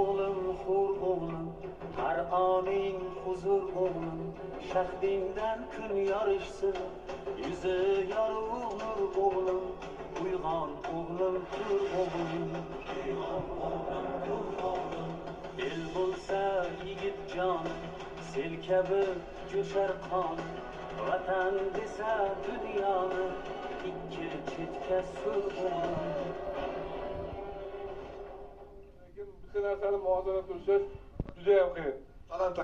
o'g'lim hur o'g'lim, har oning huzur o'g'lim, shahdingdan kun yorishsin, yuzi yorug' nur o'g'lim, uyg'on o'g'lim tur o'g'lim. El bo'lsa yigit jon, sel kabi jo'shar qon, vatan desa dunyoni ikki chetga sur o'g'lim. Lekin bitta narsani muvozanat turish juda ham qiyin.